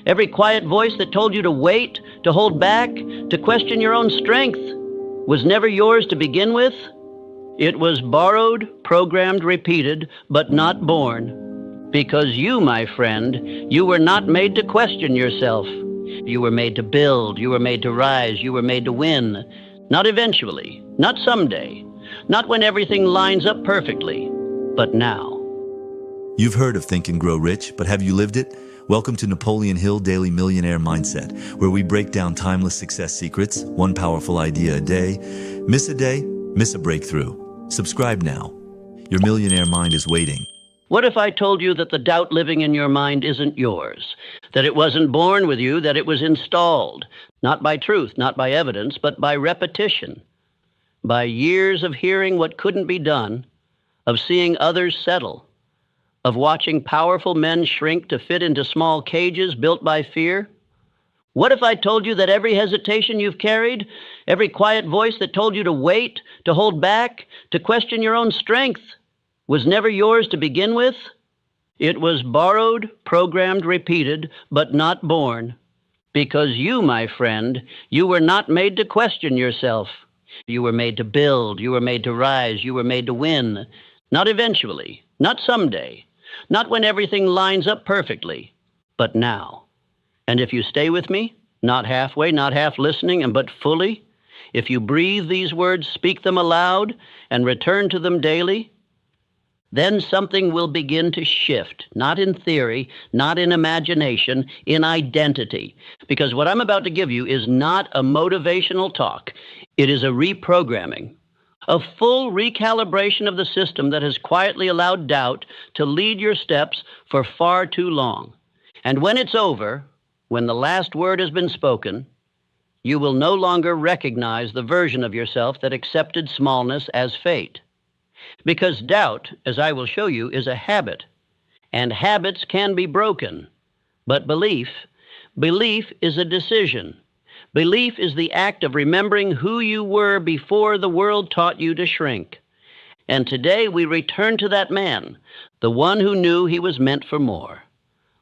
Every quiet voice that told you to wait, to hold back, to question your own strength was never yours to begin with. It was borrowed, programmed, repeated, but not born. Because you, my friend, you were not made to question yourself. You were made to build, you were made to rise, you were made to win. Not eventually, not someday, not when everything lines up perfectly, but now. You've heard of Think and Grow Rich, but have you lived it? Welcome to Napoleon Hill Daily Millionaire Mindset, where we break down timeless success secrets, one powerful idea a day. Miss a day, miss a breakthrough. Subscribe now. Your millionaire mind is waiting. What if I told you that the doubt living in your mind isn't yours? That it wasn't born with you, that it was installed, not by truth, not by evidence, but by repetition, by years of hearing what couldn't be done, of seeing others settle, of watching powerful men shrink to fit into small cages built by fear? What if I told you that every hesitation you've carried, every quiet voice that told you to wait, to hold back, to question your own strength, was never yours to begin with? It was borrowed, programmed, repeated, but not born. Because you, my friend, you were not made to question yourself. You were made to build, you were made to rise, you were made to win. Not eventually, not someday, not when everything lines up perfectly, but now. And if you stay with me, not halfway, not half listening, but fully, if you breathe these words, speak them aloud, and return to them daily, then something will begin to shift, not in theory, not in imagination, in identity. Because what I'm about to give you is not a motivational talk. It is a reprogramming, a full recalibration of the system that has quietly allowed doubt to lead your steps for far too long. And when it's over, when the last word has been spoken, you will no longer recognize the version of yourself that accepted smallness as fate. Because doubt, as I will show you, is a habit, and habits can be broken. But belief is a decision. Belief is the act of remembering who you were before the world taught you to shrink. And today we return to that man, the one who knew he was meant for more,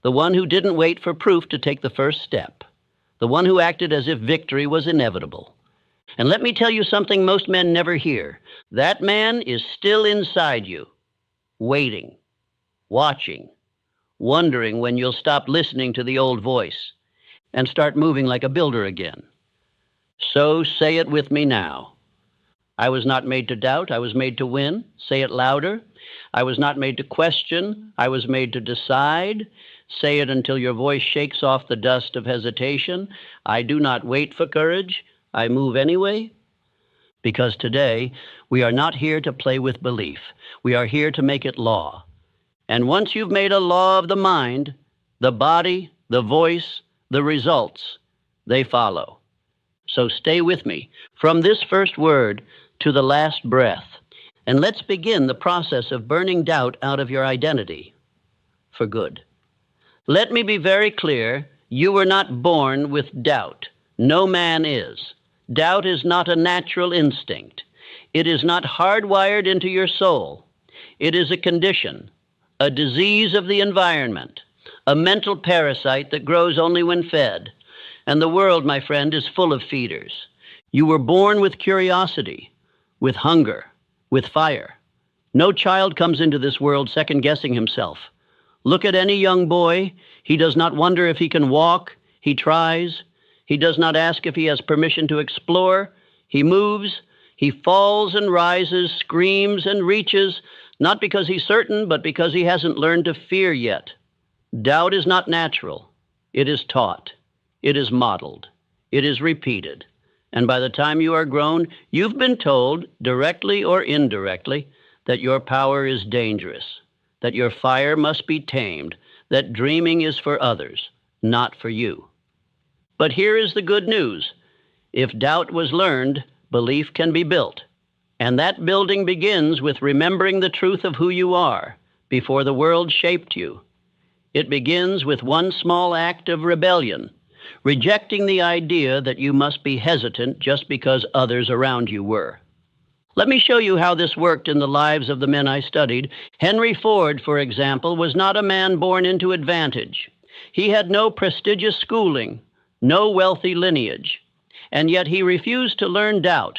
the one who didn't wait for proof to take the first step, the one who acted as if victory was inevitable. And let me tell you something most men never hear. That man is still inside you, waiting, watching, wondering when you'll stop listening to the old voice and start moving like a builder again. So say it with me now. I was not made to doubt, I was made to win. Say it louder. I was not made to question, I was made to decide. Say it until your voice shakes off the dust of hesitation. I do not wait for courage, I move anyway. Because today, we are not here to play with belief. We are here to make it law. And once you've made a law of the mind, the body, the voice, the results, they follow. So stay with me from this first word to the last breath. And let's begin the process of burning doubt out of your identity for good. Let me be very clear. You were not born with doubt. No man is. Doubt is not a natural instinct. It is not hardwired into your soul. It is a condition, a disease of the environment, a mental parasite that grows only when fed. And the world, my friend, is full of feeders. You were born with curiosity, with hunger, with fire. No child comes into this world second-guessing himself. Look at any young boy. He does not wonder if he can walk. He tries. He does not ask if he has permission to explore. He moves, he falls and rises, screams and reaches, not because he's certain, but because he hasn't learned to fear yet. Doubt is not natural. It is taught. It is modeled. It is repeated. And by the time you are grown, you've been told, directly or indirectly, that your power is dangerous, that your fire must be tamed, that dreaming is for others, not for you. But here is the good news. If doubt was learned, belief can be built. And that building begins with remembering the truth of who you are before the world shaped you. It begins with one small act of rebellion, rejecting the idea that you must be hesitant just because others around you were. Let me show you how this worked in the lives of the men I studied. Henry Ford, for example, was not a man born into advantage. He had no prestigious schooling, no wealthy lineage, and yet he refused to learn doubt.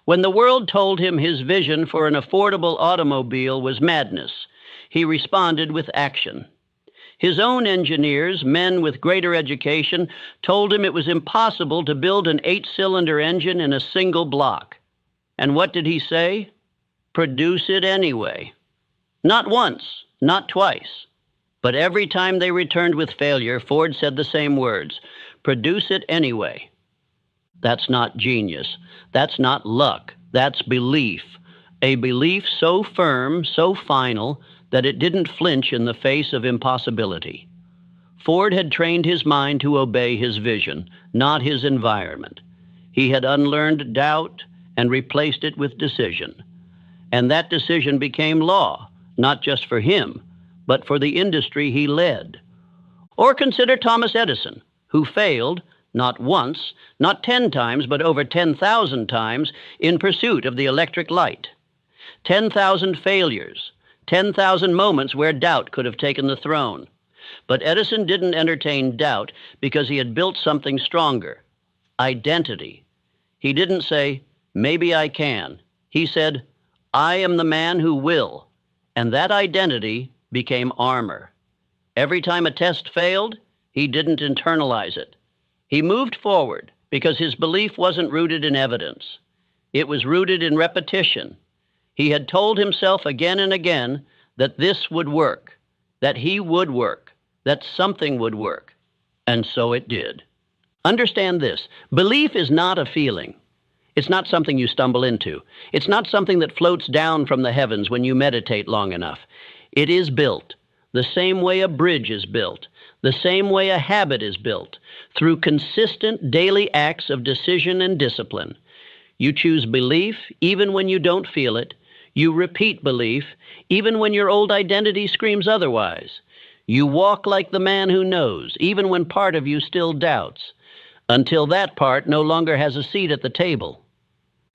When the world told him his vision for an affordable automobile was madness, he responded with action. His own engineers, men with greater education, told him it was impossible to build an 8-cylinder engine in a single block. And what did he say? Produce it anyway. Not once, not twice, but every time they returned with failure, Ford said the same words: produce it anyway. That's not genius. That's not luck. That's belief. A belief so firm, so final, that it didn't flinch in the face of impossibility. Ford had trained his mind to obey his vision, not his environment. He had unlearned doubt and replaced it with decision. And that decision became law, not just for him, but for the industry he led. Or consider Thomas Edison, who failed, not once, not 10 times, but over 10,000 times in pursuit of the electric light. 10,000 failures, 10,000 moments where doubt could have taken the throne. But Edison didn't entertain doubt because he had built something stronger: identity. He didn't say, maybe I can. He said, I am the man who will. And that identity became armor. Every time a test failed, he didn't internalize it. He moved forward because his belief wasn't rooted in evidence. It was rooted in repetition. He had told himself again and again that this would work, that he would work, that something would work. And so it did. Understand this: belief is not a feeling. It's not something you stumble into. It's not something that floats down from the heavens when you meditate long enough. It is built the same way a bridge is built, the same way a habit is built, through consistent daily acts of decision and discipline. You choose belief even when you don't feel it. You repeat belief even when your old identity screams otherwise. You walk like the man who knows, even when part of you still doubts, until that part no longer has a seat at the table.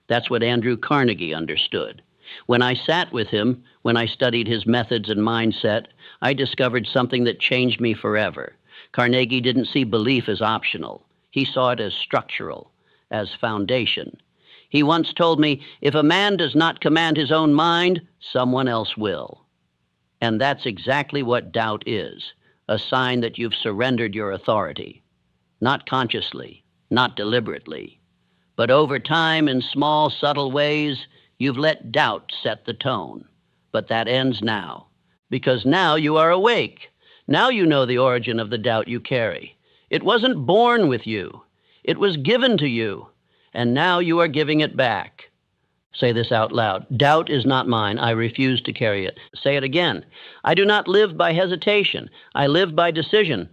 That's what Andrew Carnegie understood. When I sat with him, when I studied his methods and mindset, I discovered something that changed me forever. Carnegie didn't see belief as optional. He saw it as structural, as foundation. He once told me, if a man does not command his own mind, someone else will. And that's exactly what doubt is, a sign that you've surrendered your authority. Not consciously, not deliberately, but over time, in small, subtle ways, you've let doubt set the tone. But that ends now, because now you are awake. Now you know the origin of the doubt you carry. It wasn't born with you. It was given to you, and now you are giving it back. Say this out loud: doubt is not mine. I refuse to carry it. Say it again: I do not live by hesitation. I live by decision.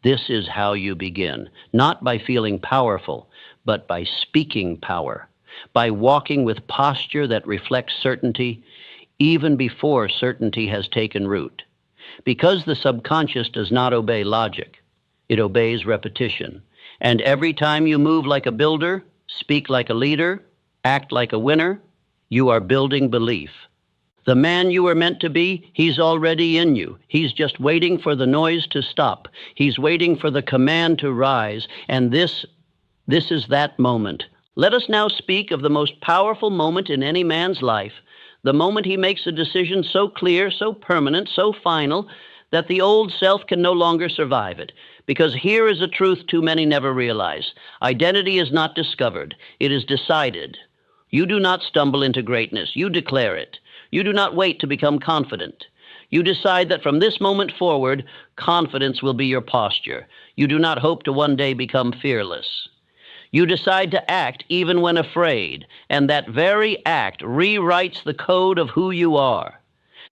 This is how you begin, not by feeling powerful, but by speaking power, by walking with posture that reflects certainty, even before certainty has taken root. Because the subconscious does not obey logic, it obeys repetition. And every time you move like a builder, speak like a leader, act like a winner, you are building belief. The man you were meant to be, he's already in you. He's just waiting for the noise to stop. He's waiting for the command to rise, and this is that moment. Let us now speak of the most powerful moment in any man's life, the moment he makes a decision so clear, so permanent, so final, that the old self can no longer survive it. Because here is a truth too many never realize. Identity is not discovered. It is decided. You do not stumble into greatness. You declare it. You do not wait to become confident. You decide that from this moment forward, confidence will be your posture. You do not hope to one day become fearless. You decide to act even when afraid, and that very act rewrites the code of who you are.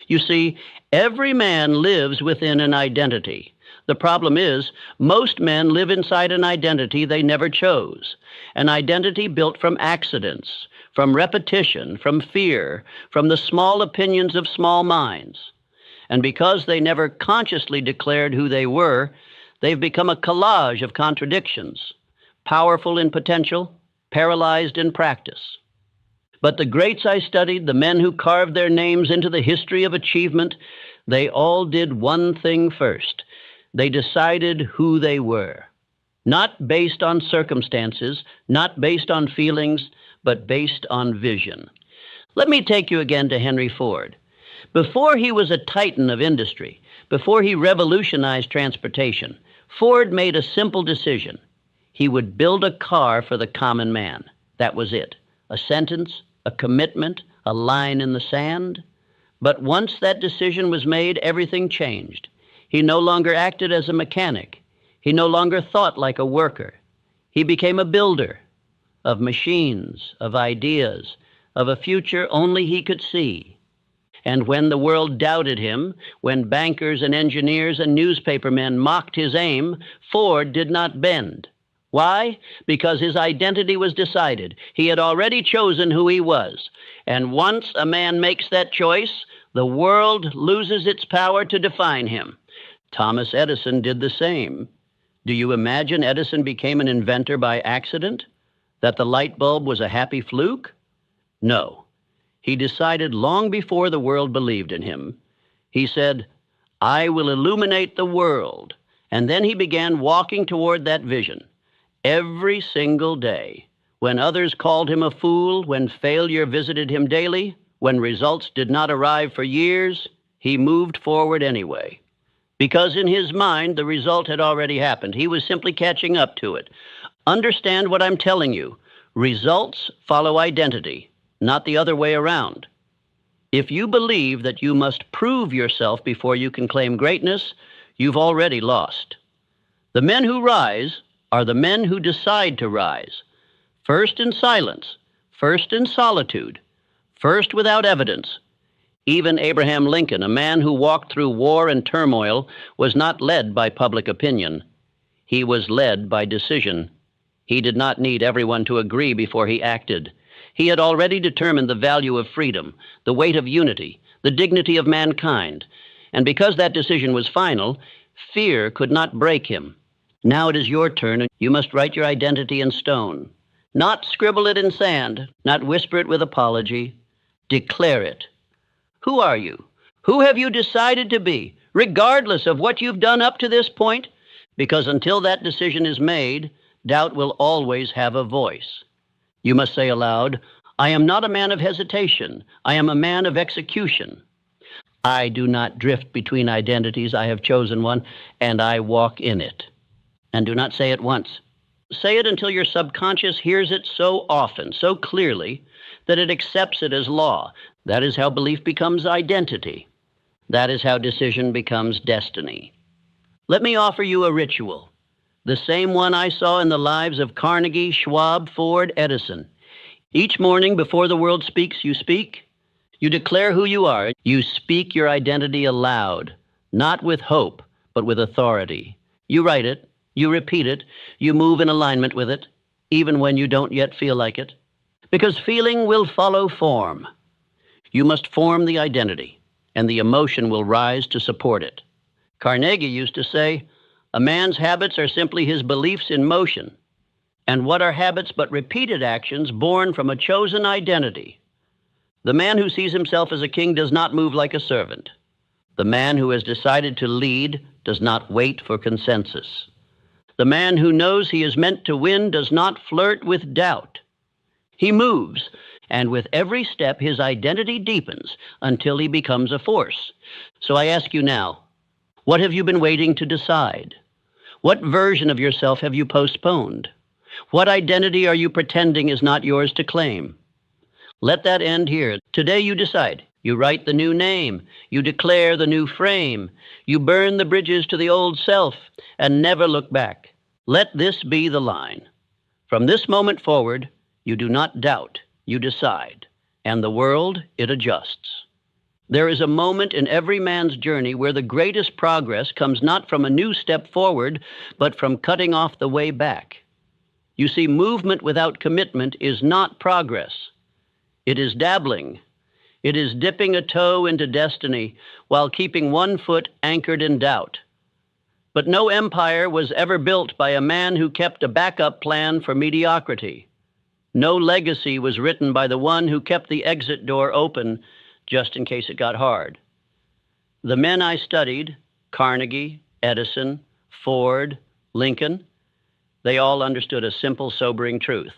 You see, every man lives within an identity. The problem is, most men live inside an identity they never chose, an identity built from accidents, from repetition, from fear, from the small opinions of small minds. And because they never consciously declared who they were, they've become a collage of contradictions, powerful in potential, paralyzed in practice. But the greats I studied, the men who carved their names into the history of achievement, they all did one thing first. They decided who they were, not based on circumstances, not based on feelings, but based on vision. Let me take you again to Henry Ford. Before he was a titan of industry, before he revolutionized transportation, Ford made a simple decision. He would build a car for the common man. That was it. A sentence, a commitment, a line in the sand. But once that decision was made, everything changed. He no longer acted as a mechanic. He no longer thought like a worker. He became a builder of machines, of ideas, of a future only he could see. And when the world doubted him, when bankers and engineers and newspapermen mocked his aim, Ford did not bend. Why? Because his identity was decided. He had already chosen who he was. And once a man makes that choice, the world loses its power to define him. Thomas Edison did the same. Do you imagine Edison became an inventor by accident? That the light bulb was a happy fluke? No. He decided long before the world believed in him. He said, "I will illuminate the world." And then he began walking toward that vision. Every single day, when others called him a fool, when failure visited him daily, when results did not arrive for years, he moved forward anyway. Because in his mind, the result had already happened. He was simply catching up to it. Understand what I'm telling you. Results follow identity, not the other way around. If you believe that you must prove yourself before you can claim greatness, you've already lost. The men who rise are the men who decide to rise. First in silence, first in solitude, first without evidence. Even Abraham Lincoln, a man who walked through war and turmoil, was not led by public opinion. He was led by decision. He did not need everyone to agree before he acted. He had already determined the value of freedom, the weight of unity, the dignity of mankind. And because that decision was final, fear could not break him. Now it is your turn, and you must write your identity in stone. Not scribble it in sand, not whisper it with apology. Declare it. Who are you? Who have you decided to be, regardless of what you've done up to this point? Because until that decision is made, doubt will always have a voice. You must say aloud, "I am not a man of hesitation. I am a man of execution. I do not drift between identities. I have chosen one, and I walk in it." And do not say it once. Say it until your subconscious hears it so often, so clearly, that it accepts it as law. That is how belief becomes identity. That is how decision becomes destiny. Let me offer you a ritual, the same one I saw in the lives of Carnegie, Schwab, Ford, Edison. Each morning before the world speaks, you speak. You declare who you are. You speak your identity aloud, not with hope, but with authority. You write it. You repeat it. You move in alignment with it, even when you don't yet feel like it. Because feeling will follow form. You must form the identity, and the emotion will rise to support it. Carnegie used to say, "A man's habits are simply his beliefs in motion." And what are habits but repeated actions born from a chosen identity? The man who sees himself as a king does not move like a servant. The man who has decided to lead does not wait for consensus. The man who knows he is meant to win does not flirt with doubt. He moves, and with every step his identity deepens until he becomes a force. So I ask you now, what have you been waiting to decide? What version of yourself have you postponed? What identity are you pretending is not yours to claim? Let that end here. Today you decide. You write the new name. You declare the new frame. You burn the bridges to the old self and never look back. Let this be the line. From this moment forward, you do not doubt, you decide, and the world, it adjusts. There is a moment in every man's journey where the greatest progress comes not from a new step forward, but from cutting off the way back. You see, movement without commitment is not progress. It is dabbling. It is dipping a toe into destiny while keeping one foot anchored in doubt. But no empire was ever built by a man who kept a backup plan for mediocrity. No legacy was written by the one who kept the exit door open just in case it got hard. The men I studied, Carnegie, Edison, Ford, Lincoln, they all understood a simple, sobering truth.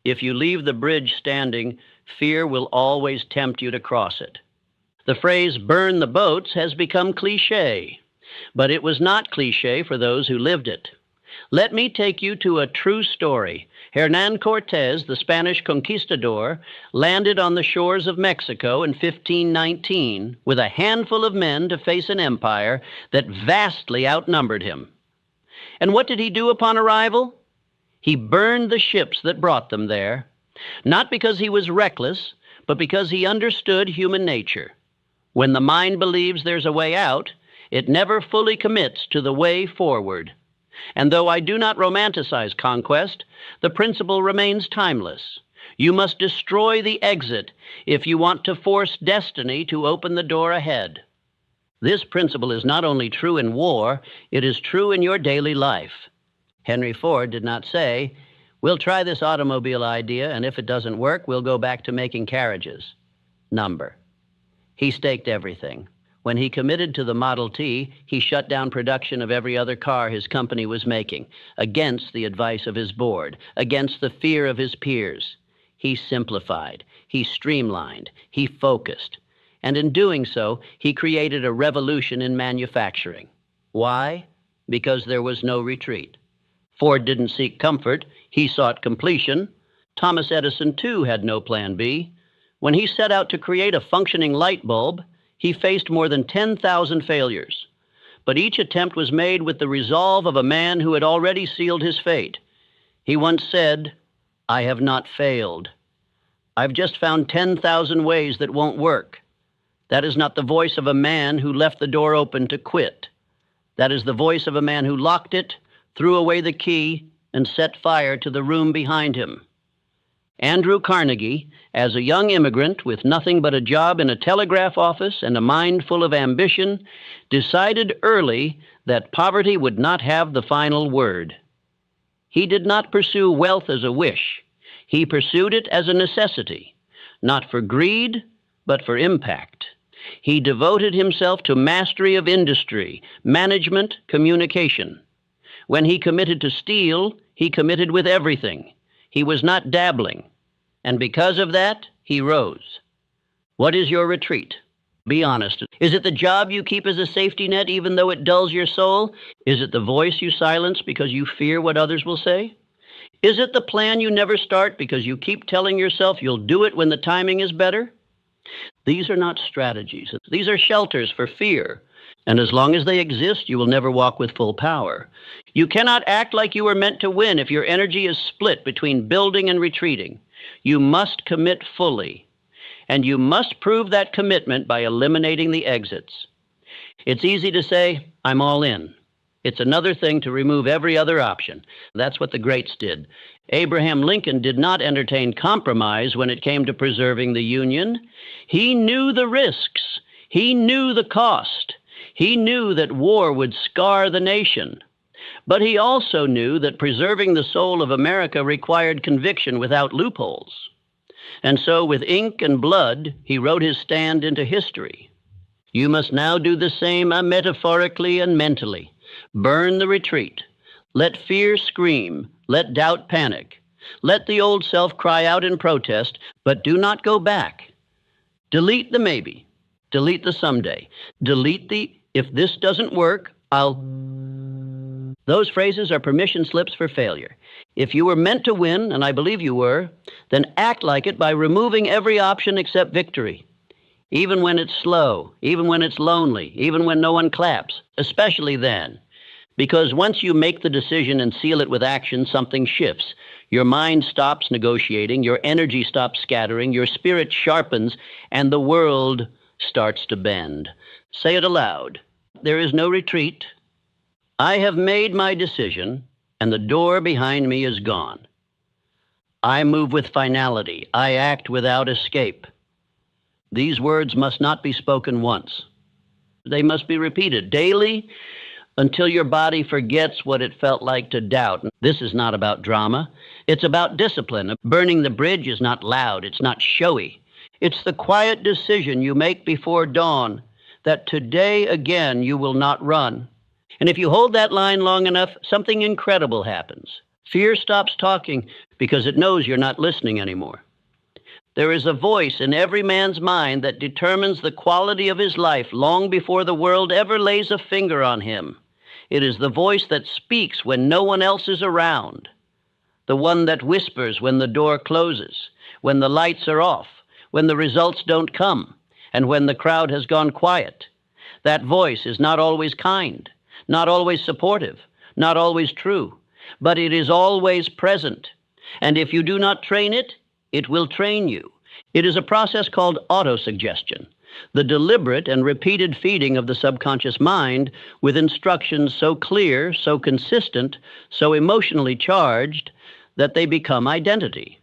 If you leave the bridge standing, fear will always tempt you to cross it. The phrase burn the boats has become cliché, but it was not cliché for those who lived it. Let me take you to a true story. Hernán Cortés, the Spanish conquistador, landed on the shores of Mexico in 1519 with a handful of men to face an empire that vastly outnumbered him. And what did he do upon arrival? He burned the ships that brought them there, not because he was reckless, but because he understood human nature. When the mind believes there's a way out, it never fully commits to the way forward. And though I do not romanticize conquest, the principle remains timeless. You must destroy the exit if you want to force destiny to open the door ahead. This principle is not only true in war, it is true in your daily life. Henry Ford did not say, "We'll try this automobile idea, and if it doesn't work, we'll go back to making carriages." Number. He staked everything. When he committed to the Model T, he shut down production of every other car his company was making, against the advice of his board, against the fear of his peers. He simplified, he streamlined, he focused, and in doing so, he created a revolution in manufacturing. Why? Because there was no retreat. Ford didn't seek comfort, he sought completion. Thomas Edison, too, had no plan B. When he set out to create a functioning light bulb, he faced more than 10,000 failures. But each attempt was made with the resolve of a man who had already sealed his fate. He once said, "I have not failed. I've just found 10,000 ways that won't work." That is not the voice of a man who left the door open to quit. That is the voice of a man who locked it, threw away the key, and set fire to the room behind him. Andrew Carnegie, as a young immigrant with nothing but a job in a telegraph office and a mind full of ambition, decided early that poverty would not have the final word. He did not pursue wealth as a wish. He pursued it as a necessity, not for greed, but for impact. He devoted himself to mastery of industry, management, communication. When he committed to steal, he committed with everything. He was not dabbling. And because of that, he rose. What is your retreat? Be honest. Is it the job you keep as a safety net even though it dulls your soul? Is it the voice you silence because you fear what others will say? Is it the plan you never start because you keep telling yourself you'll do it when the timing is better? These are not strategies. These are shelters for fear. And as long as they exist, you will never walk with full power. You cannot act like you were meant to win if your energy is split between building and retreating. You must commit fully, and you must prove that commitment by eliminating the exits. It's easy to say, "I'm all in." It's another thing to remove every other option. That's what the greats did. Abraham Lincoln did not entertain compromise when it came to preserving the Union. He knew the risks. He knew the cost. He knew that war would scar the nation. But he also knew that preserving the soul of America required conviction without loopholes. And so, with ink and blood, he wrote his stand into history. You must now do the same metaphorically and mentally. Burn the retreat. Let fear scream. Let doubt panic. Let the old self cry out in protest, but do not go back. Delete the maybe. Delete the someday. Delete the "if this doesn't work, I'll..." Those phrases are permission slips for failure. If you were meant to win, and I believe you were, then act like it by removing every option except victory. Even when it's slow, even when it's lonely, even when no one claps, especially then. Because once you make the decision and seal it with action, something shifts. Your mind stops negotiating, your energy stops scattering, your spirit sharpens, and the world starts to bend. Say it aloud. There is no retreat. I have made my decision, and the door behind me is gone. I move with finality. I act without escape. These words must not be spoken once. They must be repeated daily until your body forgets what it felt like to doubt. This is not about drama. It's about discipline. Burning the bridge is not loud. It's not showy. It's the quiet decision you make before dawn that today again you will not run. And if you hold that line long enough, something incredible happens. Fear stops talking because it knows you're not listening anymore. There is a voice in every man's mind that determines the quality of his life long before the world ever lays a finger on him. It is the voice that speaks when no one else is around, the one that whispers when the door closes, when the lights are off, when the results don't come, and when the crowd has gone quiet. That voice is not always kind, not always supportive, not always true, but it is always present. And if you do not train it, it will train you. It is a process called autosuggestion, the deliberate and repeated feeding of the subconscious mind with instructions so clear, so consistent, so emotionally charged that they become identity.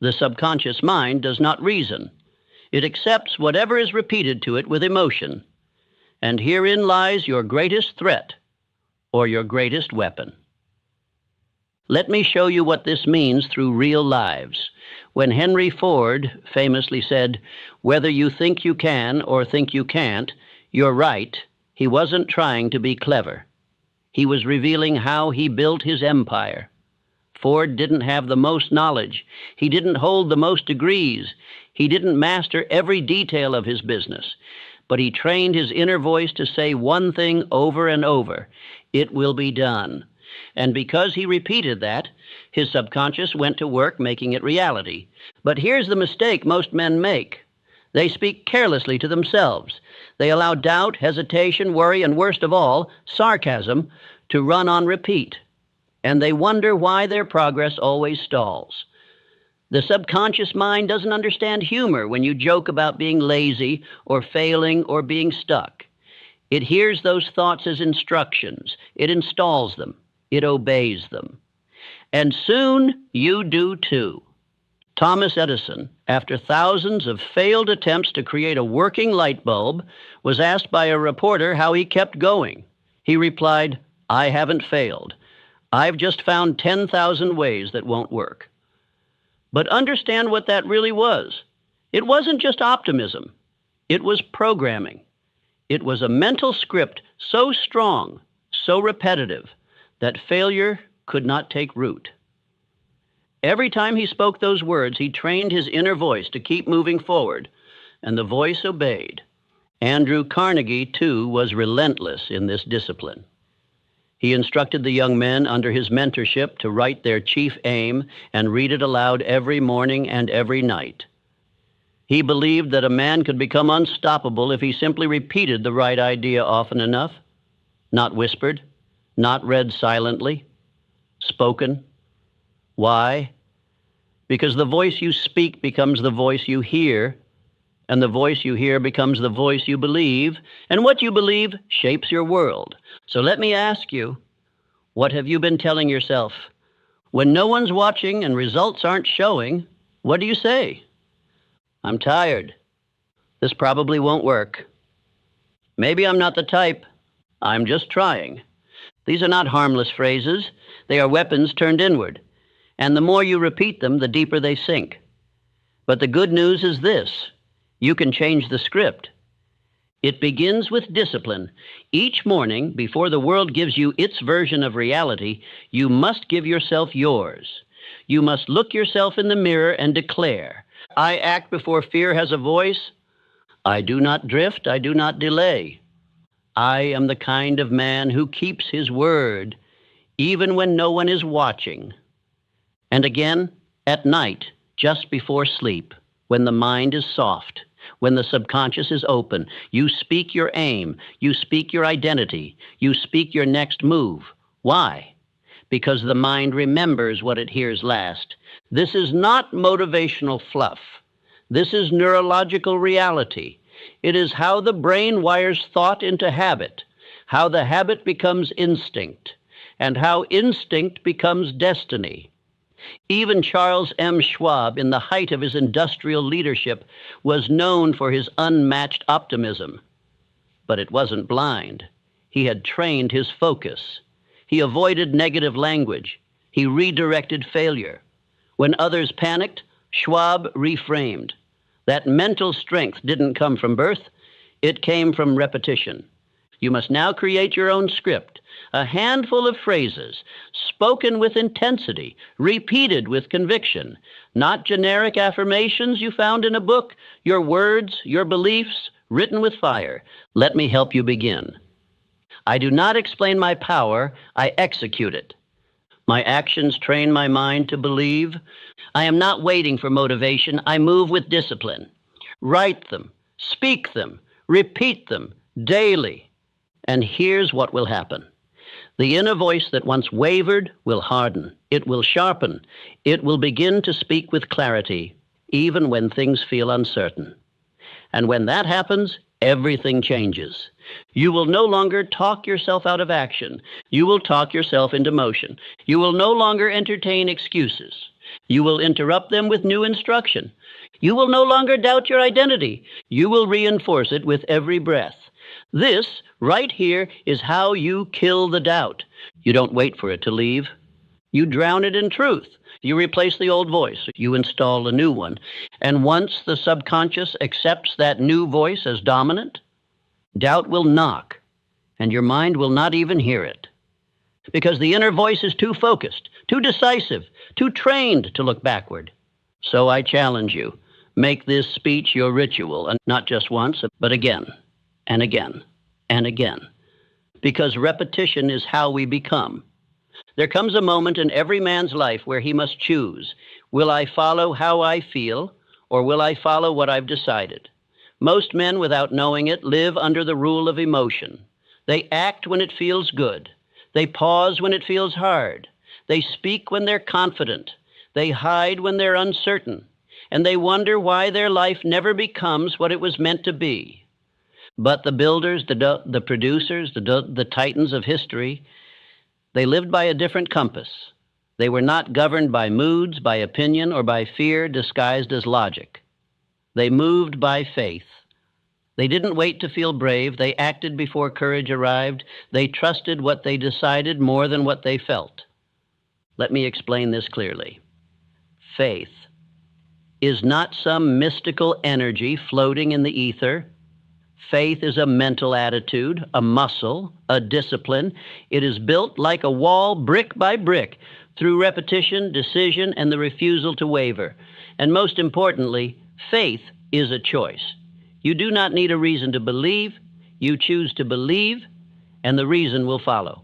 The subconscious mind does not reason. It accepts whatever is repeated to it with emotion. And herein lies your greatest threat or your greatest weapon. Let me show you what this means through real lives. When Henry Ford famously said, "Whether you think you can or think you can't, you're right," he wasn't trying to be clever. He was revealing how he built his empire. Ford didn't have the most knowledge. He didn't hold the most degrees. He didn't master every detail of his business. But he trained his inner voice to say one thing over and over: "It will be done." And because he repeated that, his subconscious went to work making it reality. But here's the mistake most men make. They speak carelessly to themselves. They allow doubt, hesitation, worry, and worst of all, sarcasm to run on repeat. And they wonder why their progress always stalls. The subconscious mind doesn't understand humor when you joke about being lazy or failing or being stuck. It hears those thoughts as instructions. It installs them. It obeys them. And soon you do too. Thomas Edison, after thousands of failed attempts to create a working light bulb, was asked by a reporter how he kept going. He replied, "I haven't failed. I've just found 10,000 ways that won't work." But understand what that really was. It wasn't just optimism. It was programming. It was a mental script so strong, so repetitive, that failure could not take root. Every time he spoke those words, he trained his inner voice to keep moving forward, and the voice obeyed. Andrew Carnegie, too, was relentless in this discipline. He instructed the young men under his mentorship to write their chief aim and read it aloud every morning and every night. He believed that a man could become unstoppable if he simply repeated the right idea often enough, not whispered, not read silently, spoken. Why? Because the voice you speak becomes the voice you hear, and the voice you hear becomes the voice you believe, and what you believe shapes your world. So let me ask you, what have you been telling yourself? When no one's watching and results aren't showing, what do you say? "I'm tired. This probably won't work. Maybe I'm not the type. I'm just trying." These are not harmless phrases. They are weapons turned inward. And the more you repeat them, the deeper they sink. But the good news is this: you can change the script. It begins with discipline. Each morning, before the world gives you its version of reality, you must give yourself yours. You must look yourself in the mirror and declare, "I act before fear has a voice. I do not drift. I do not delay. I am the kind of man who keeps his word, even when no one is watching." And again, at night, just before sleep, when the mind is soft, when the subconscious is open, you speak your aim, you speak your identity, you speak your next move. Why? Because the mind remembers what it hears last. This is not motivational fluff. This is neurological reality. It is how the brain wires thought into habit, how the habit becomes instinct, and how instinct becomes destiny. Even Charles M. Schwab, in the height of his industrial leadership, was known for his unmatched optimism. But it wasn't blind. He had trained his focus. He avoided negative language. He redirected failure. When others panicked, Schwab reframed. That mental strength didn't come from birth. It came from repetition. You must now create your own script, a handful of phrases, spoken with intensity, repeated with conviction, not generic affirmations you found in a book, your words, your beliefs, written with fire. Let me help you begin. I do not explain my power, I execute it. My actions train my mind to believe. I am not waiting for motivation, I move with discipline. Write them, speak them, repeat them daily. And here's what will happen. The inner voice that once wavered will harden. It will sharpen. It will begin to speak with clarity, even when things feel uncertain. And when that happens, everything changes. You will no longer talk yourself out of action. You will talk yourself into motion. You will no longer entertain excuses. You will interrupt them with new instruction. You will no longer doubt your identity. You will reinforce it with every breath. This, right here, is how you kill the doubt. You don't wait for it to leave. You drown it in truth. You replace the old voice. You install a new one. And once the subconscious accepts that new voice as dominant, doubt will knock, and your mind will not even hear it. Because the inner voice is too focused, too decisive, too trained to look backward. So I challenge you, make this speech your ritual, and not just once, but again, and again, and again. Because repetition is how we become. There comes a moment in every man's life where he must choose. Will I follow how I feel, or will I follow what I've decided? Most men, without knowing it, live under the rule of emotion. They act when it feels good. They pause when it feels hard. They speak when they're confident. They hide when they're uncertain. And they wonder why their life never becomes what it was meant to be. But the builders, the producers, the titans of history, they lived by a different compass. They were not governed by moods, by opinion, or by fear disguised as logic. They moved by faith. They didn't wait to feel brave. They acted before courage arrived. They trusted what they decided more than what they felt. Let me explain this clearly. Faith is not some mystical energy floating in the ether. Faith is a mental attitude, a muscle, a discipline. It is built like a wall, brick by brick, through repetition, decision, and the refusal to waver. And most importantly, faith is a choice. You do not need a reason to believe. You choose to believe, and the reason will follow.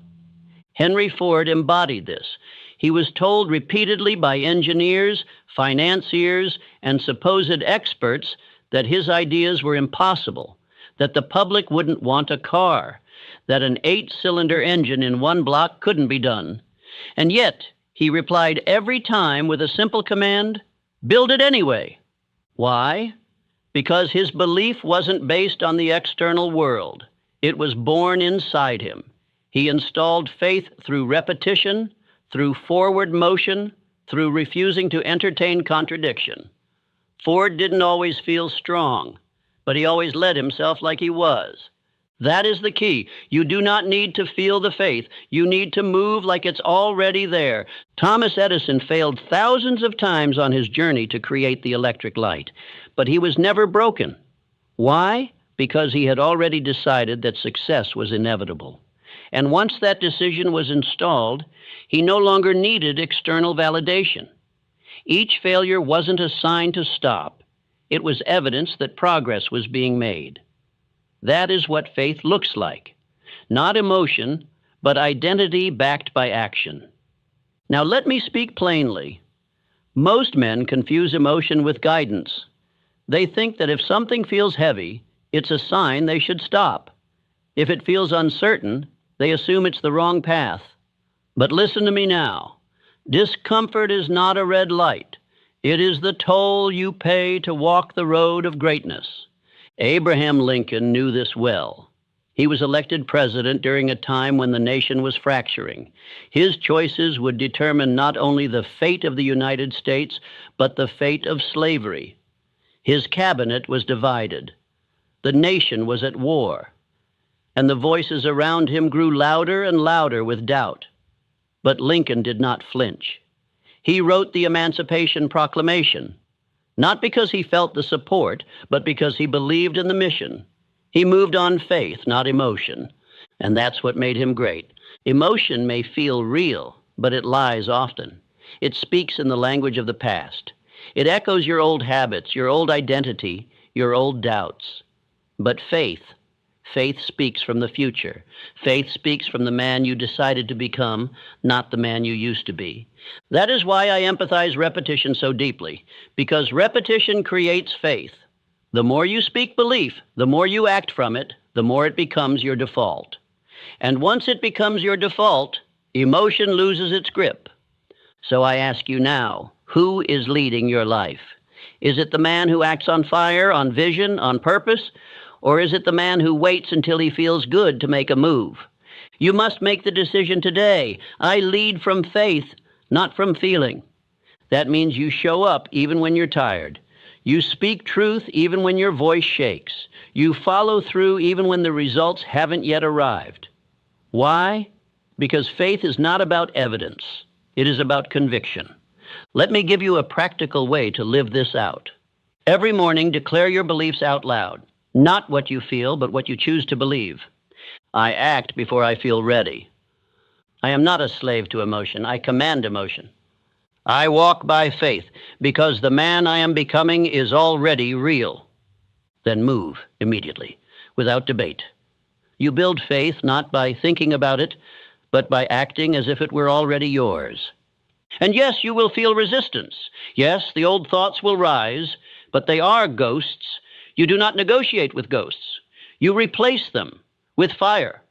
Henry Ford embodied this. He was told repeatedly by engineers, financiers, and supposed experts that his ideas were impossible, that the public wouldn't want a car, that an 8-cylinder engine in one block couldn't be done. And yet, he replied every time with a simple command, build it anyway. Why? Because his belief wasn't based on the external world. It was born inside him. He installed faith through repetition, through forward motion, through refusing to entertain contradiction. Ford didn't always feel strong, but he always led himself like he was. That is the key. You do not need to feel the faith. You need to move like it's already there. Thomas Edison failed thousands of times on his journey to create the electric light, but he was never broken. Why? Because he had already decided that success was inevitable. And once that decision was installed, he no longer needed external validation. Each failure wasn't a sign to stop. It was evidence that progress was being made. That is what faith looks like. Not emotion, but identity backed by action. Now let me speak plainly. Most men confuse emotion with guidance. They think that if something feels heavy, it's a sign they should stop. If it feels uncertain, they assume it's the wrong path. But listen to me now. Discomfort is not a red light. It is the toll you pay to walk the road of greatness. Abraham Lincoln knew this well. He was elected president during a time when the nation was fracturing. His choices would determine not only the fate of the United States, but the fate of slavery. His cabinet was divided. The nation was at war. And the voices around him grew louder and louder with doubt. But Lincoln did not flinch. He wrote the Emancipation Proclamation, not because he felt the support, but because he believed in the mission. He moved on faith, not emotion. And that's what made him great. Emotion may feel real, but it lies often. It speaks in the language of the past. It echoes your old habits, your old identity, your old doubts. But faith speaks from the future. Faith speaks from the man you decided to become, not the man you used to be. That is why I empathize repetition so deeply, because repetition creates faith. The more you speak belief, the more you act from it, the more it becomes your default. And once it becomes your default, emotion loses its grip. So I ask you now, who is leading your life? Is it the man who acts on fire, on vision, on purpose? Or is it the man who waits until he feels good to make a move? You must make the decision today. I lead from faith, not from feeling. That means you show up even when you're tired. You speak truth even when your voice shakes. You follow through even when the results haven't yet arrived. Why? Because faith is not about evidence. It is about conviction. Let me give you a practical way to live this out. Every morning, declare your beliefs out loud. Not what you feel, but what you choose to believe. I act before I feel ready. I am not a slave to emotion. I command emotion. I walk by faith because the man I am becoming is already real. Then move immediately, without debate. You build faith not by thinking about it, but by acting as if it were already yours. And yes, you will feel resistance. Yes, the old thoughts will rise, but they are ghosts. You do not negotiate with ghosts. You replace them with fire.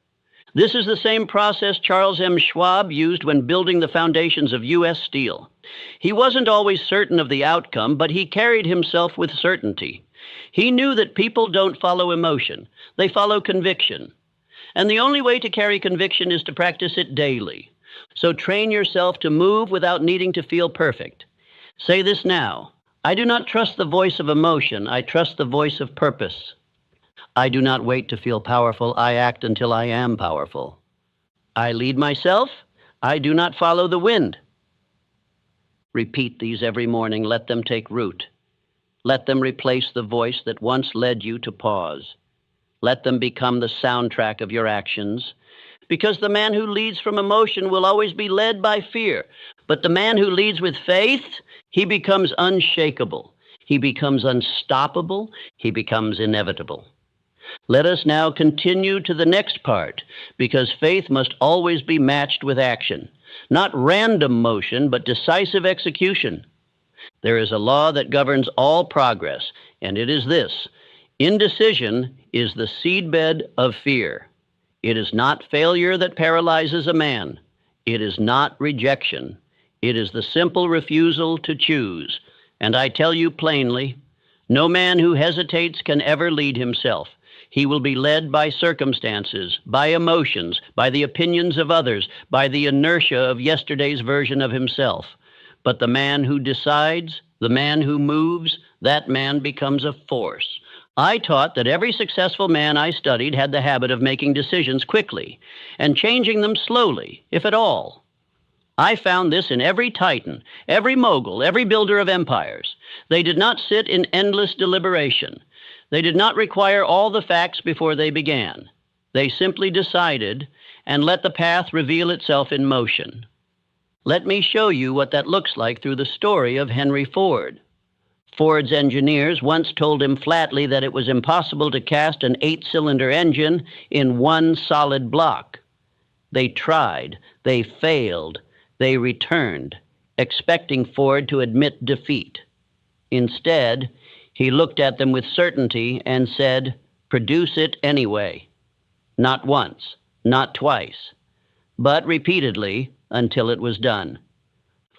This is the same process Charles M. Schwab used when building the foundations of U.S. Steel. He wasn't always certain of the outcome, but he carried himself with certainty. He knew that people don't follow emotion. They follow conviction. And the only way to carry conviction is to practice it daily. So train yourself to move without needing to feel perfect. Say this now. I do not trust the voice of emotion. I trust the voice of purpose. I do not wait to feel powerful. I act until I am powerful. I lead myself. I do not follow the wind. Repeat these every morning. Let them take root. Let them replace the voice that once led you to pause. Let them become the soundtrack of your actions. Because the man who leads from emotion will always be led by fear. But the man who leads with faith, he becomes unshakable. He becomes unstoppable. He becomes inevitable. Let us now continue to the next part, because faith must always be matched with action. Not random motion, but decisive execution. There is a law that governs all progress, and it is this: indecision is the seedbed of fear. It is not failure that paralyzes a man. It is not rejection. It is the simple refusal to choose. And I tell you plainly, no man who hesitates can ever lead himself. He will be led by circumstances, by emotions, by the opinions of others, by the inertia of yesterday's version of himself. But the man who decides, the man who moves, that man becomes a force. I taught that every successful man I studied had the habit of making decisions quickly and changing them slowly, if at all. I found this in every titan, every mogul, every builder of empires. They did not sit in endless deliberation. They did not require all the facts before they began. They simply decided and let the path reveal itself in motion. Let me show you what that looks like through the story of Henry Ford. Ford's engineers once told him flatly that it was impossible to cast an 8-cylinder engine in one solid block. They tried, they failed, they returned, expecting Ford to admit defeat. Instead, he looked at them with certainty and said, "Produce it anyway." Not once, not twice, but repeatedly until it was done.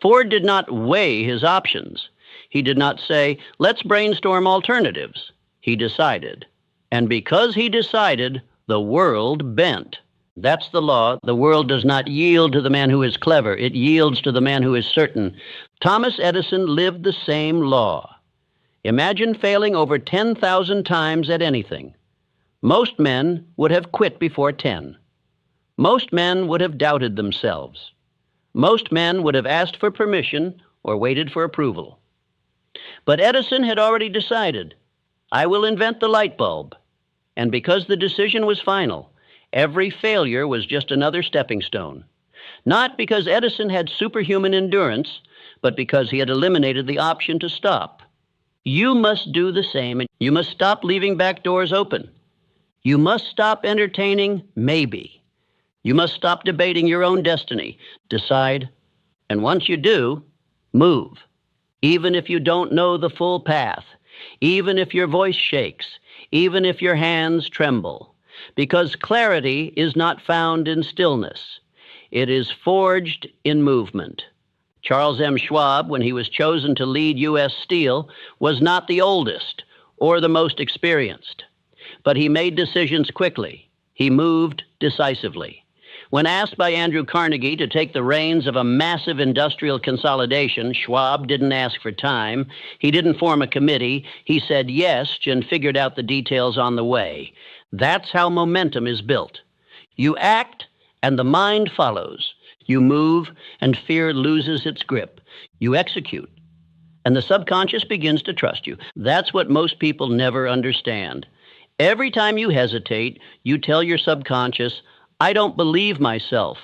Ford did not weigh his options. He did not say, "Let's brainstorm alternatives." He decided. And because he decided, the world bent. That's the law. The world does not yield to the man who is clever. It yields to the man who is certain. Thomas Edison lived the same law. Imagine failing over 10,000 times at anything. Most men would have quit before 10. Most men would have doubted themselves. Most men would have asked for permission or waited for approval. But Edison had already decided, I will invent the light bulb. And because the decision was final, Every failure was just another stepping stone. Not because Edison had superhuman endurance, but because he had eliminated the option to stop. You must do the same, and you must stop leaving back doors open. You must stop entertaining maybe. You must stop debating your own destiny. Decide, and once you do, move. Even if you don't know the full path, even if your voice shakes, even if your hands tremble, because clarity is not found in stillness. It is forged in movement. Charles M. Schwab, when he was chosen to lead U.S. Steel, was not the oldest or the most experienced, but he made decisions quickly. He moved decisively. When asked by Andrew Carnegie to take the reins of a massive industrial consolidation, Schwab didn't ask for time. He didn't form a committee. He said yes and figured out the details on the way. That's how momentum is built. You act, and the mind follows. You move, and fear loses its grip. You execute, and the subconscious begins to trust you. That's what most people never understand. Every time you hesitate, you tell your subconscious, I don't believe myself.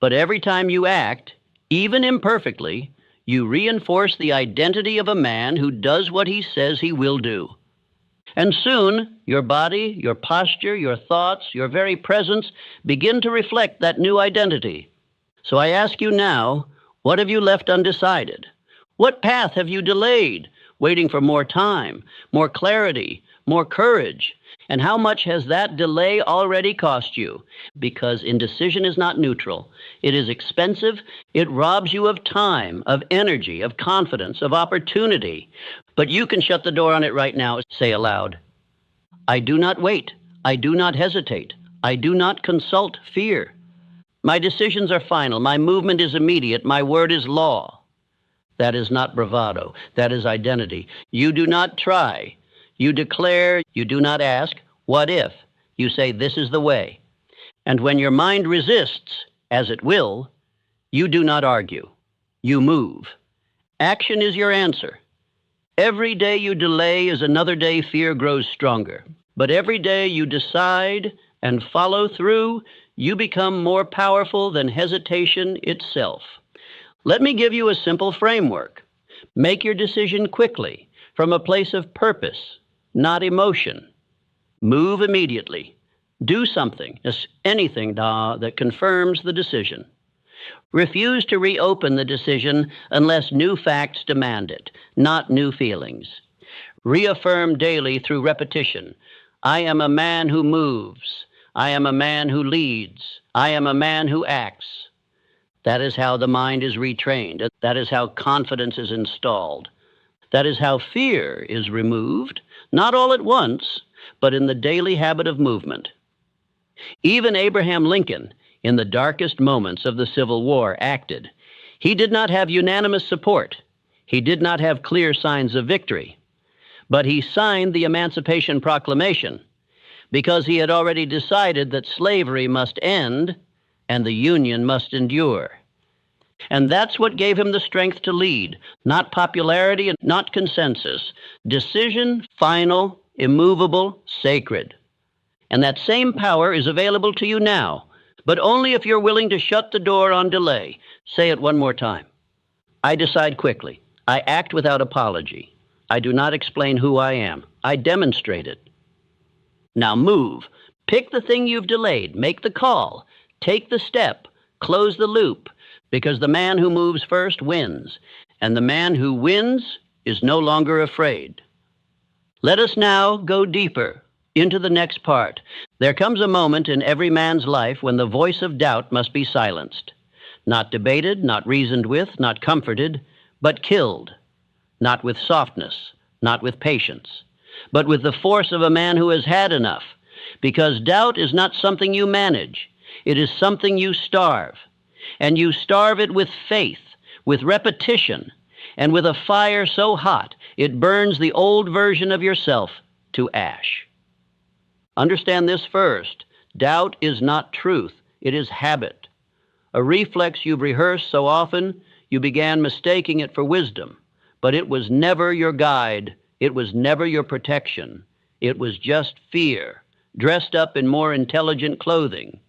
But every time you act, even imperfectly, you reinforce the identity of a man who does what he says he will do. And soon, your body, your posture, your thoughts, your very presence begin to reflect that new identity. So I ask you now, what have you left undecided? What path have you delayed, waiting for more time, more clarity, more courage? And how much has that delay already cost you? Because indecision is not neutral. It is expensive. It robs you of time, of energy, of confidence, of opportunity. But you can shut the door on it right now. Say aloud, I do not wait. I do not hesitate. I do not consult fear. My decisions are final. My movement is immediate. My word is law. That is not bravado. That is identity. You do not try. You declare, you do not ask, what if? You say, this is the way. And when your mind resists, as it will, you do not argue. You move. Action is your answer. Every day you delay is another day fear grows stronger. But every day you decide and follow through, you become more powerful than hesitation itself. Let me give you a simple framework. Make your decision quickly, from a place of purpose, not emotion. Move immediately. Do something, anything that confirms the decision. Refuse to reopen the decision unless new facts demand it, not new feelings. Reaffirm daily through repetition. I am a man who moves. I am a man who leads. I am a man who acts. That is how the mind is retrained. That is how confidence is installed. That is how fear is removed, not all at once, but in the daily habit of movement. Even Abraham Lincoln, in the darkest moments of the Civil War, acted. He did not have unanimous support. He did not have clear signs of victory. But he signed the Emancipation Proclamation because he had already decided that slavery must end and the Union must endure. And that's what gave him the strength to lead, not popularity and not consensus. Decision, final, immovable, sacred. And that same power is available to you now, but only if you're willing to shut the door on delay. Say it one more time. I decide quickly. I act without apology. I do not explain who I am. I demonstrate it. Now move. Pick the thing you've delayed. Make the call. Take the step. Close the loop. Because the man who moves first wins, and the man who wins is no longer afraid. Let us now go deeper into the next part. There comes a moment in every man's life when the voice of doubt must be silenced. Not debated, not reasoned with, not comforted, but killed. Not with softness, not with patience, but with the force of a man who has had enough. Because doubt is not something you manage. It is something you starve. And you starve it with faith, with repetition, and with a fire so hot it burns the old version of yourself to ash. Understand this first. Doubt is not truth. It is habit. A reflex you've rehearsed so often, you began mistaking it for wisdom. But it was never your guide. It was never your protection. It was just fear, dressed up in more intelligent clothing.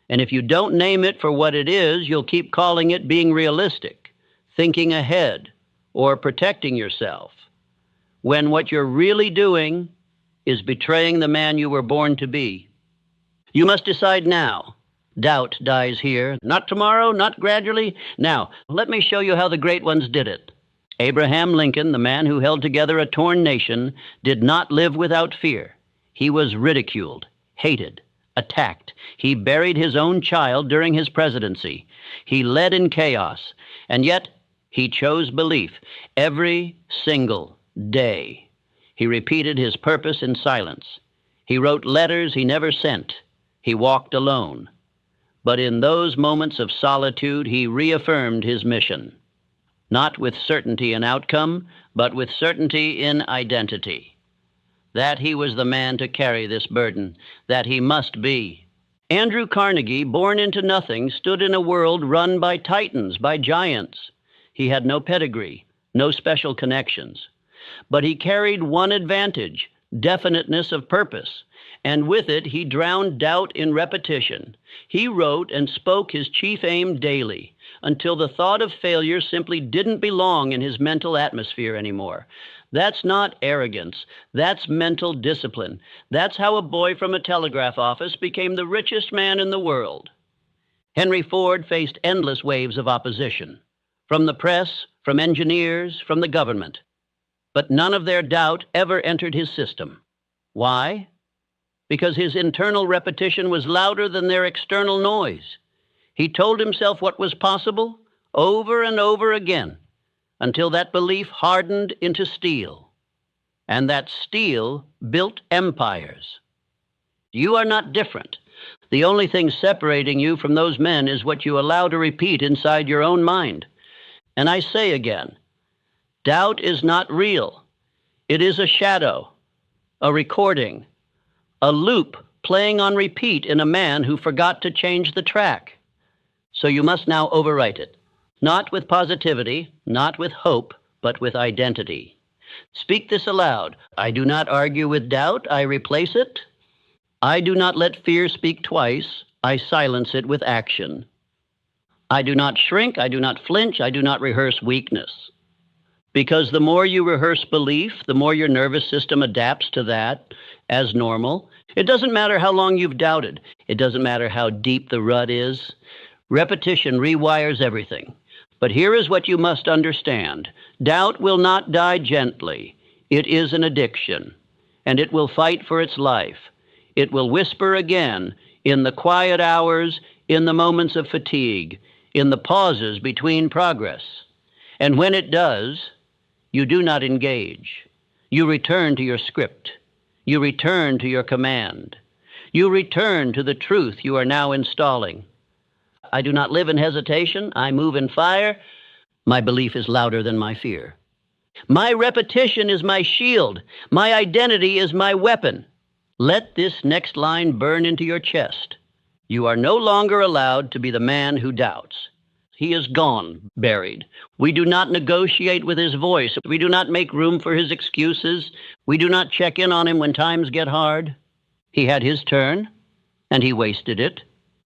And if you don't name it for what it is, you'll keep calling it being realistic, thinking ahead, or protecting yourself, when what you're really doing is betraying the man you were born to be. You must decide now. Doubt dies here, not tomorrow, not gradually. Now, let me show you how the great ones did it. Abraham Lincoln, the man who held together a torn nation, did not live without fear. He was ridiculed, hated, attacked. He buried his own child during his presidency. He led in chaos, and yet he chose belief every single day. He repeated his purpose in silence. He wrote letters he never sent. He walked alone. But in those moments of solitude, he reaffirmed his mission, not with certainty in outcome, but with certainty in identity. That he was the man to carry this burden, that he must be. Andrew Carnegie, born into nothing, stood in a world run by titans, by giants. He had no pedigree, no special connections. But he carried one advantage, definiteness of purpose. And with it, he drowned doubt in repetition. He wrote and spoke his chief aim daily, until the thought of failure simply didn't belong in his mental atmosphere anymore. That's not arrogance. That's mental discipline. That's how a boy from a telegraph office became the richest man in the world. Henry Ford faced endless waves of opposition, from the press, from engineers, from the government. But none of their doubt ever entered his system. Why? Because his internal repetition was louder than their external noise. He told himself what was possible over and over again until that belief hardened into steel. And that steel built empires. You are not different. The only thing separating you from those men is what you allow to repeat inside your own mind. And I say again, doubt is not real. It is a shadow, a recording, a loop playing on repeat in a man who forgot to change the track. So you must now overwrite it, not with positivity, not with hope, but with identity. Speak this aloud. I do not argue with doubt, I replace it. I do not let fear speak twice, I silence it with action. I do not shrink, I do not flinch, I do not rehearse weakness. Because the more you rehearse belief, the more your nervous system adapts to that as normal. It doesn't matter how long you've doubted. It doesn't matter how deep the rut is. Repetition rewires everything. But here is what you must understand. Doubt will not die gently. It is an addiction, and it will fight for its life. It will whisper again in the quiet hours, in the moments of fatigue, in the pauses between progress. And when it does, you do not engage. You return to your script. You return to your command. You return to the truth you are now installing. I do not live in hesitation. I move in fire. My belief is louder than my fear. My repetition is my shield. My identity is my weapon. Let this next line burn into your chest. You are no longer allowed to be the man who doubts. He is gone, buried. We do not negotiate with his voice. We do not make room for his excuses. We do not check in on him when times get hard. He had his turn, and he wasted it.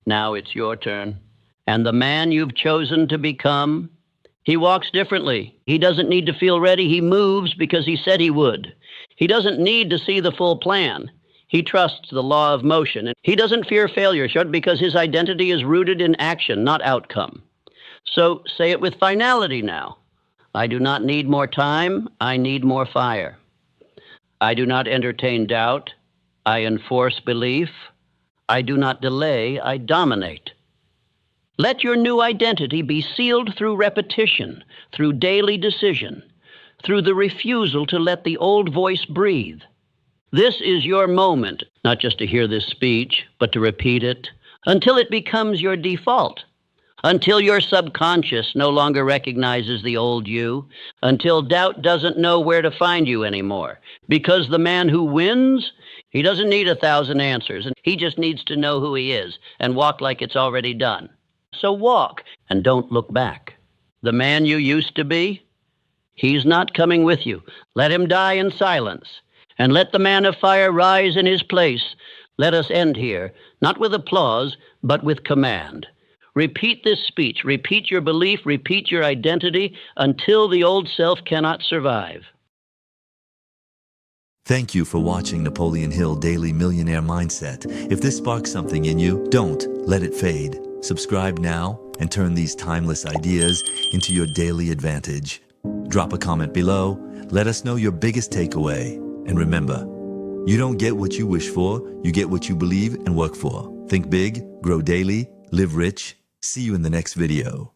Now it's your turn. And the man you've chosen to become, he walks differently. He doesn't need to feel ready. He moves because he said he would. He doesn't need to see the full plan. He trusts the law of motion. And he doesn't fear failure because his identity is rooted in action, not outcome. So say it with finality now. I do not need more time. I need more fire. I do not entertain doubt. I enforce belief. I do not delay. I dominate. Let your new identity be sealed through repetition, through daily decision, through the refusal to let the old voice breathe. This is your moment, not just to hear this speech, but to repeat it, until it becomes your default. Until your subconscious no longer recognizes the old you, until doubt doesn't know where to find you anymore. Because the man who wins, he doesn't need 1,000 answers, and he just needs to know who he is and walk like it's already done. So walk and don't look back. The man you used to be, he's not coming with you. Let him die in silence, and let the man of fire rise in his place. Let us end here, not with applause, but with command. Repeat this speech, repeat your belief, repeat your identity until the old self cannot survive. Thank you for watching Napoleon Hill Daily Millionaire Mindset. If this sparks something in you, don't let it fade. Subscribe now and turn these timeless ideas into your daily advantage. Drop a comment below. Let us know your biggest takeaway. And remember, you don't get what you wish for, you get what you believe and work for. Think big, grow daily, live rich. See you in the next video.